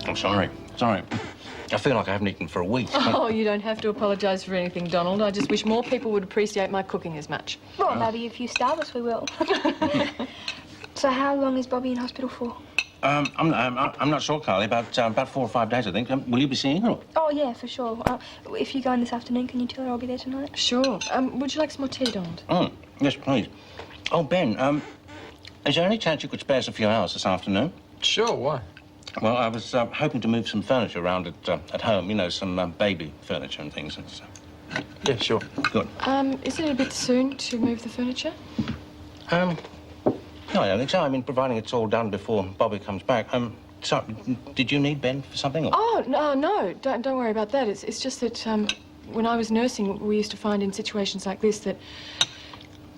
I'm sorry. Sorry. I feel like I haven't eaten for a week. Oh, you don't have to apologise for anything, Donald. I just wish more people would appreciate my cooking as much. Well, maybe if you starve us, we will. So how long is Bobby in hospital for? I'm not sure, Carly. About 4 or 5 days, I think. Will you be seeing her? Oh, yeah, for sure. If you go in this afternoon, can you tell her I'll be there tonight? Sure. Would you like some more tea, Donald? Yes, please. Oh, Ben, is there any chance you could spare us a few hours this afternoon? Sure, why? Well, I was hoping to move some furniture around at home, you know, some baby furniture and things. Yeah, sure. Good. Isn't it a bit soon to move the furniture? No, I don't think so. I mean, providing it's all done before Bobby comes back. So, did you need Ben for something? Or? Oh, no. Don't worry about that. It's just that when I was nursing, we used to find in situations like this that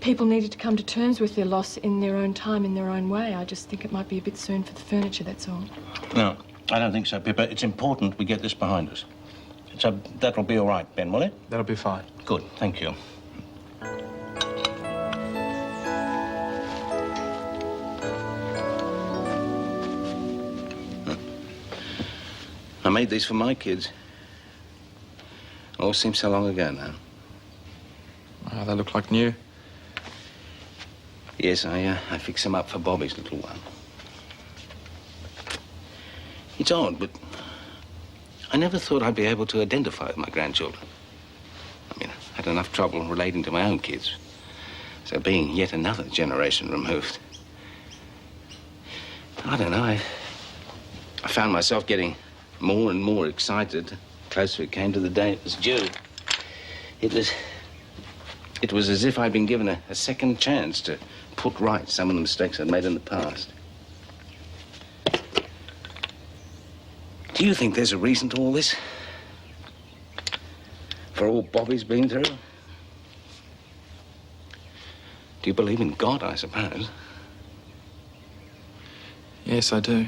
people needed to come to terms with their loss in their own time, in their own way. I just think it might be a bit soon for the furniture, that's all. No, I don't think so, Pippa. It's important we get this behind us. So that'll be all right, Ben, will it? That'll be fine. Good, thank you. I made these for my kids. All seems so long ago now. Oh, they look like new. Yes, I fixed them up for Bobby's little one. It's odd, but I never thought I'd be able to identify with my grandchildren. I mean, I had enough trouble relating to my own kids. So being yet another generation removed. I don't know, I found myself getting more and more excited the closer it came to the day it was due. It was as if I'd been given a second chance to put right some of the mistakes I'd made in the past. Do you think there's a reason to all this? For all Bobby's been through? Do you believe in God, I suppose? Yes, I do.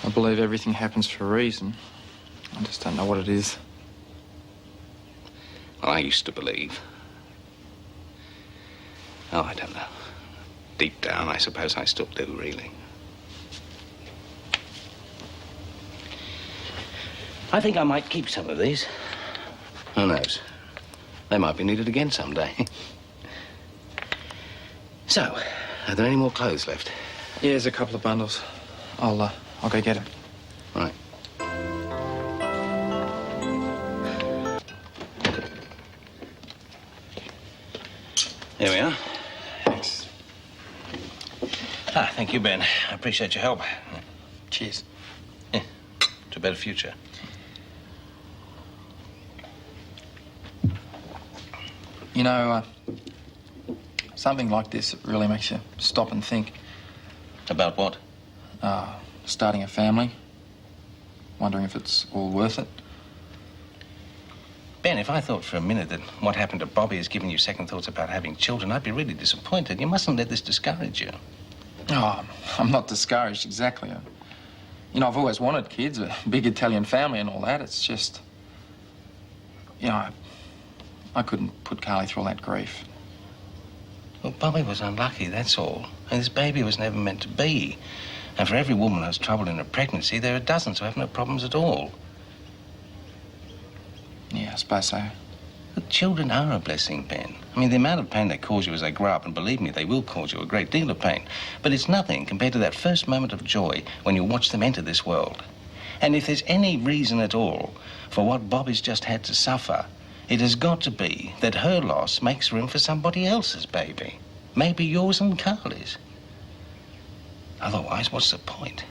I believe everything happens for a reason. I just don't know what it is. Well, I used to believe. Oh, I don't know. Deep down, I suppose I still do, really. I think I might keep some of these. Who knows? They might be needed again someday. So, are there any more clothes left? Yeah, there's a couple of bundles. I'll go get them. Right. Here we are. Thanks. Thank you, Ben. I appreciate your help. Cheers. Yeah, to a better future. You know, something like this really makes you stop and think. About what? Starting a family. Wondering if it's all worth it. Ben, if I thought for a minute that what happened to Bobby has given you second thoughts about having children, I'd be really disappointed. You mustn't let this discourage you. Oh, I'm not discouraged, exactly. You know, I've always wanted kids, a big Italian family and all that. It's just, you know, I couldn't put Carly through all that grief. Well, Bobby was unlucky, that's all. And this baby was never meant to be. And for every woman who has trouble in her pregnancy, there are dozens who have no problems at all. Yeah, I suppose so. But children are a blessing, Ben. I mean, the amount of pain they cause you as they grow up, and believe me, they will cause you a great deal of pain. But it's nothing compared to that first moment of joy when you watch them enter this world. And if there's any reason at all for what Bobby's just had to suffer, it has got to be that her loss makes room for somebody else's baby. Maybe yours and Carly's. Otherwise, what's the point?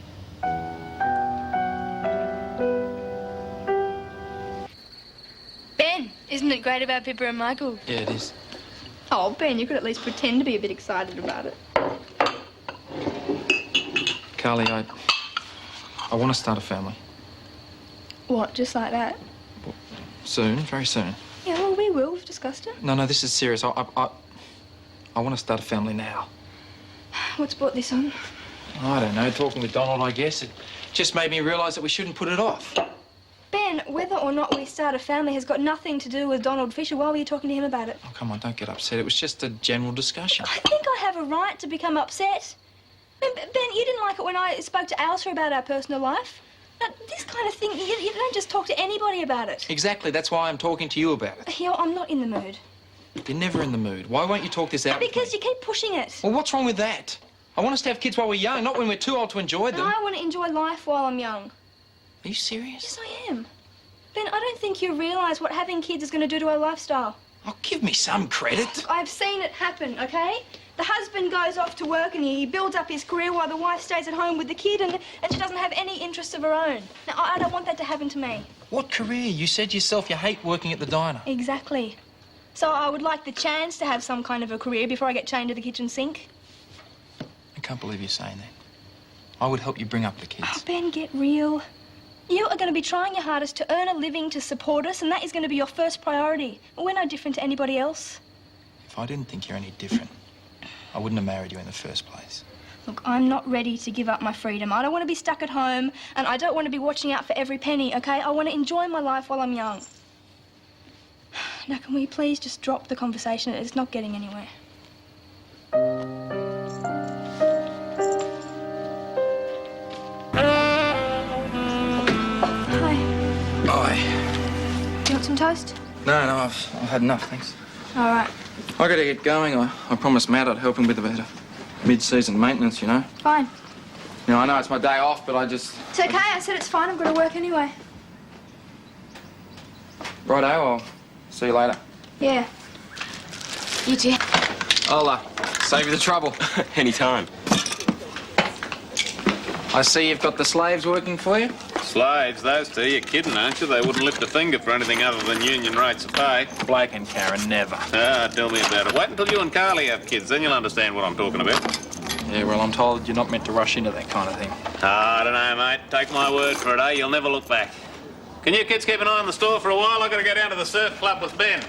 Ben, isn't it great about Pippa and Michael? Yeah, it is. Oh, Ben, you could at least pretend to be a bit excited about it. Carly, I want to start a family. What, just like that? Soon, very soon. Yeah, well, we will. We've discussed it. No, this is serious. I want to start a family now. What's brought this on? I don't know, talking with Donald, I guess. It just made me realise that we shouldn't put it off. Ben, whether or not we start a family has got nothing to do with Donald Fisher. Why were you talking to him about it? Oh, come on, don't get upset. It was just a general discussion. I think I have a right to become upset. Ben, you didn't like it when I spoke to Ailsa about our personal life. Now, this kind of thing, you don't just talk to anybody about it. Exactly, that's why I'm talking to you about it. Yo, I'm not in the mood. You're never in the mood. Why won't you talk this out with Because me? you keep pushing it. Well, what's wrong with that? I want us to have kids while we're young, not when we're too old to enjoy them. No, I want to enjoy life while I'm young. Are you serious? Yes, I am. Ben, I don't think you realise what having kids is going to do to our lifestyle. Oh, give me some credit. I've seen it happen, okay? The husband goes off to work and he builds up his career while the wife stays at home with the kid and she doesn't have any interests of her own. Now, I don't want that to happen to me. What career? You said yourself you hate working at the diner. Exactly. So I would like the chance to have some kind of a career before I get chained to the kitchen sink. I can't believe you're saying that. I would help you bring up the kids. Oh, Ben, get real. You are going to be trying your hardest to earn a living to support us, and that is going to be your first priority. We're no different to anybody else. If I didn't think you're any different, I wouldn't have married you in the first place. Look, I'm not ready to give up my freedom. I don't want to be stuck at home, and I don't want to be watching out for every penny, okay? I want to enjoy my life while I'm young. Now, can we please just drop the conversation? It's not getting anywhere. Bye. Do you want some toast? No, I've had enough, thanks. All right. I gotta get going. I promised Matt I'd help him with a bit of mid-season maintenance, you know. Fine. You know, I know it's my day off, but I just... It's okay. I said it's fine. I've got to work anyway. Righto, I'll see you later. Yeah. You too. I'll save you the trouble. Anytime. I see you've got the slaves working for you. Slaves, those two. You're kidding, aren't you? They wouldn't lift a finger for anything other than union rates of pay. Blake and Karen, never. Ah, tell me about it. Wait until you and Carly have kids, then you'll understand what I'm talking about. Yeah, well, I'm told you're not meant to rush into that kind of thing. Ah, I don't know, mate. Take my word for it, eh? You'll never look back. Can you kids keep an eye on the store for a while? I've got to go down to the surf club with Ben.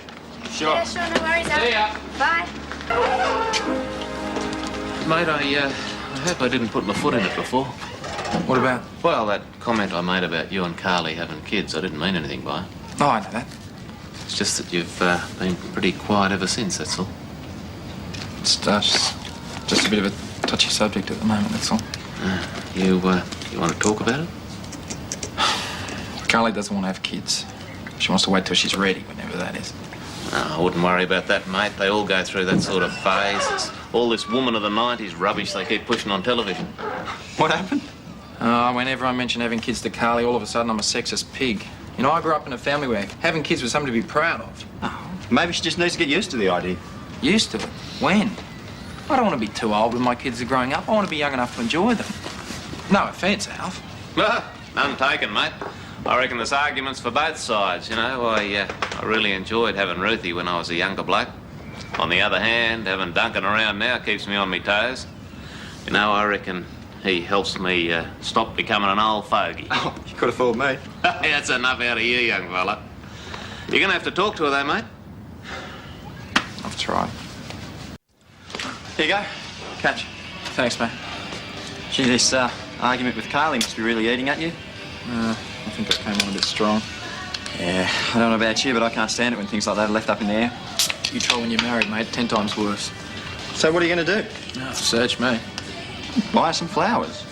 Sure. Yeah, sure. No worries. See ya. Bye. Mate, I hope I didn't put my foot in it before. What about? Well, that comment I made about you and Carly having kids, I didn't mean anything by it. Oh, I know that. It's just that you've been pretty quiet ever since, that's all. It's just a bit of a touchy subject at the moment, that's all. You want to talk about it? Carly doesn't want to have kids. She wants to wait till she's ready, whenever that is. No, I wouldn't worry about that, mate. They all go through that sort of phase. It's all this woman of the 90s rubbish they keep pushing on television. What happened? Whenever I mention having kids to Carly, all of a sudden I'm a sexist pig. You know, I grew up in a family where having kids was something to be proud of. Oh, maybe she just needs to get used to the idea. Used to it? When? I don't want to be too old when my kids are growing up. I want to be young enough to enjoy them. No offence, Alf. None taken, mate. I reckon there's arguments for both sides, you know. I really enjoyed having Ruthie when I was a younger bloke. On the other hand, having Duncan around now keeps me on my toes. You know, I reckon he helps me stop becoming an old fogey. Oh, you could have fooled me. That's enough out of you, young fella. You're going to have to talk to her, though, mate. I've tried. Here you go. Catch. Thanks, mate. Gee, this argument with Carly must be really eating at you. I think it came on a bit strong. Yeah, I don't know about you, but I can't stand it when things like that are left up in the air. You try when you're married, mate. 10 times worse. So what are you going to do? No, search me. Buy some flowers.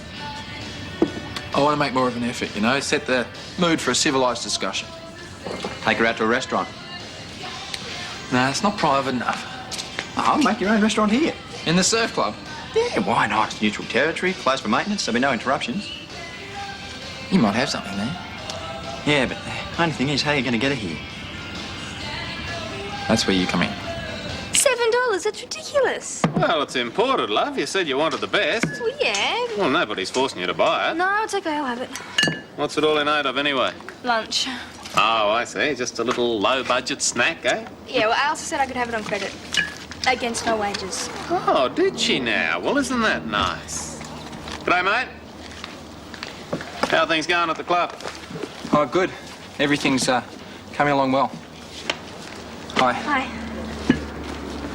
I want to make more of an effort, you know, set the mood for a civilised discussion. Take her out to a restaurant. No, it's not private enough. Oh, make your own restaurant here. In the surf club? Yeah, why not? It's neutral territory, close for maintenance, there'll be no interruptions. You might have something there. Yeah, but the only thing is, how are you going to get her here? That's where you come in. $7? That's ridiculous. Well, it's imported, love. You said you wanted the best. Well, yeah. Well, nobody's forcing you to buy it. No, it's okay. I'll have it. What's it all in aid of, anyway? Lunch. Oh, I see. Just a little low-budget snack, eh? Yeah, well, Ailsa said I could have it on credit. Against my wages. Oh, did she now? Well, isn't that nice? G'day, mate. How are things going at the club? Oh, good. Everything's coming along well. Hi. Hi.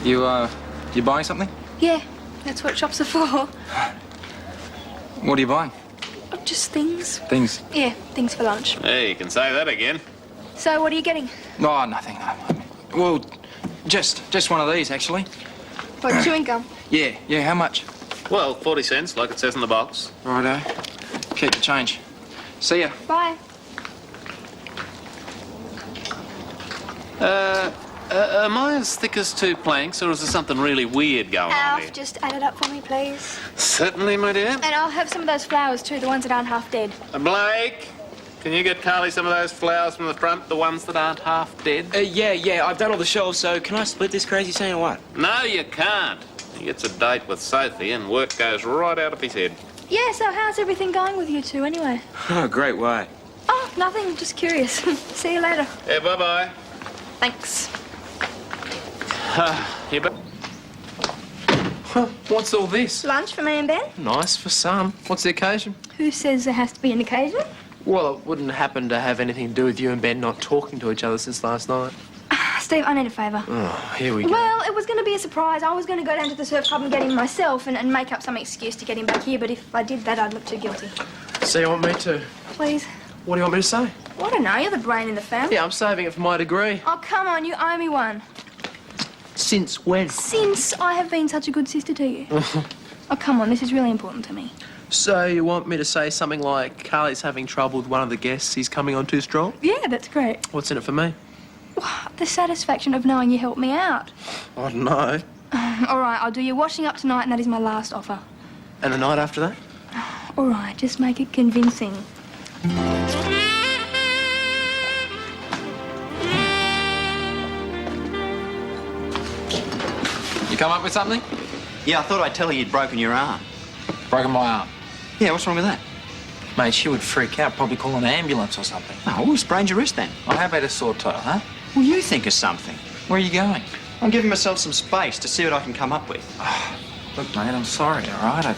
You buying something? Yeah, that's what shops are for. What are you buying? Oh, just things. Things. Yeah, things for lunch. Hey, you can say that again. So, what are you getting? No, nothing. No. Well, just one of these, actually. For chewing gum. Yeah, how much? Well, 40 cents, like it says in the box. Righto. Keep the change. See ya. Bye. Am I as thick as 2 planks, or is there something really weird going on here? Alf, just add it up for me, please. Certainly, my dear. And I'll have some of those flowers too, the ones that aren't half dead. Blake, can you get Carly some of those flowers from the front, the ones that aren't half dead? Yeah, I've done all the shelves, so can I split this crazy scene or what? No, you can't. He gets a date with Sophie and work goes right out of his head. Yeah, so how's everything going with you two anyway? Oh, great, why? Oh, nothing, just curious. See you later. Yeah, bye-bye. Thanks. You bet. What's all this? Lunch for me and Ben? Nice for some. What's the occasion? Who says there has to be an occasion? Well, it wouldn't happen to have anything to do with you and Ben not talking to each other since last night. Steve, I need a favour. Oh, here we go. Well, it was going to be a surprise. I was going to go down to the surf club and get him myself and make up some excuse to get him back here, but if I did that, I'd look too guilty. So you want me to? Please? What do you want me to say? Well, I don't know. You're the brain in the family. Yeah, I'm saving it for my degree. Oh, come on. You owe me one. Since when? Since I have been such a good sister to you. Oh, come on. This is really important to me. So you want me to say something like Carly's having trouble with one of the guests, he's coming on too strong? Yeah, that's great. What's in it for me? The satisfaction of knowing you helped me out. I don't know. All right, I'll do your washing up tonight, and that is my last offer. And the night after that? All right, just make it convincing. You come up with something? Yeah, I thought I'd tell her you'd broken your arm. Broken my arm. Yeah, what's wrong with that? Mate, she would freak out, probably call an ambulance or something. Oh, sprained your wrist then. Oh, how about a sore toe, huh? Well, you think of something. Where are you going? I'm giving myself some space to see what I can come up with. Look, mate, I'm sorry, all right?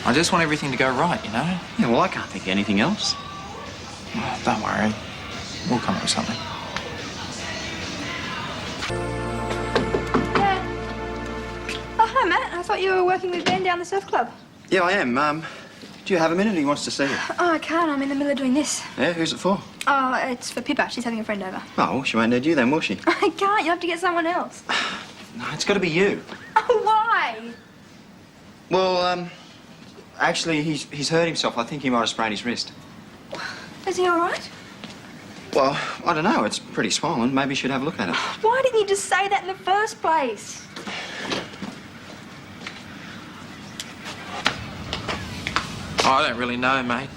I just want everything to go right, you know? Yeah, well, I can't think of anything else. Oh, don't worry. We'll come up with something. Oh, hi, Matt. I thought you were working with Ben down the surf club. Yeah, I am. Do you have a minute? He wants to see you. Oh, I can't. I'm in the middle of doing this. Yeah, who's it for? Oh, it's for Pippa. She's having a friend over. Oh, well, she won't need you then, will she? I can't. You'll have to get someone else. No, it's got to be you. Oh, why? Well, actually, he's hurt himself. I think he might have sprained his wrist. Is he all right? Well, I don't know. It's pretty swollen. Maybe you should have a look at it. Why didn't you just say that in the first place? Oh, I don't really know, mate.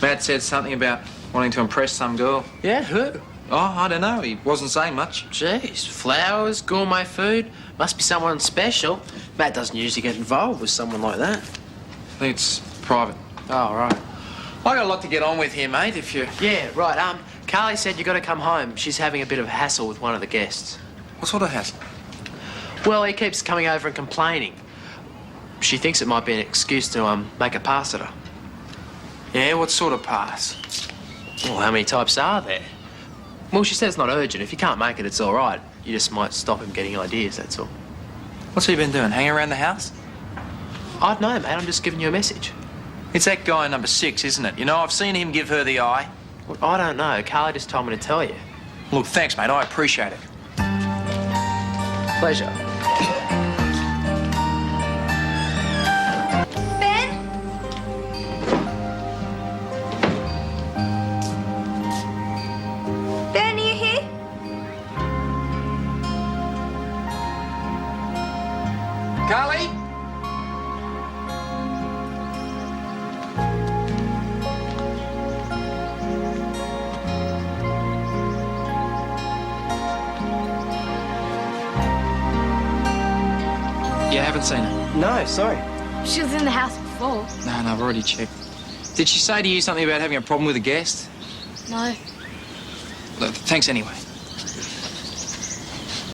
Matt said something about wanting to impress some girl. Yeah, who? Oh, I don't know. He wasn't saying much. Jeez, flowers, gourmet food. Must be someone special. Matt doesn't usually get involved with someone like that. I think it's private. Oh, right. I got a lot to get on with here, mate, if you... Yeah, right. Carly said you got to come home. She's having a bit of a hassle with one of the guests. What sort of hassle? Well, he keeps coming over and complaining. She thinks it might be an excuse to make a pass at her. Yeah, what sort of pass? Well, how many types are there? Well, she said it's not urgent. If you can't make it, it's all right. You just might stop him getting ideas, that's all. What's he been doing? Hanging around the house? I don't know, mate. I'm just giving you a message. It's that guy number 6, isn't it? You know, I've seen him give her the eye. Well, I don't know. Carly just told me to tell you. Look, thanks, mate. I appreciate it. Pleasure. Ben? Ben, are you here? Carly? You haven't seen her? No, sorry. She was in the house before. No, I've already checked. Did she say to you something about having a problem with a guest? No. Look, thanks anyway.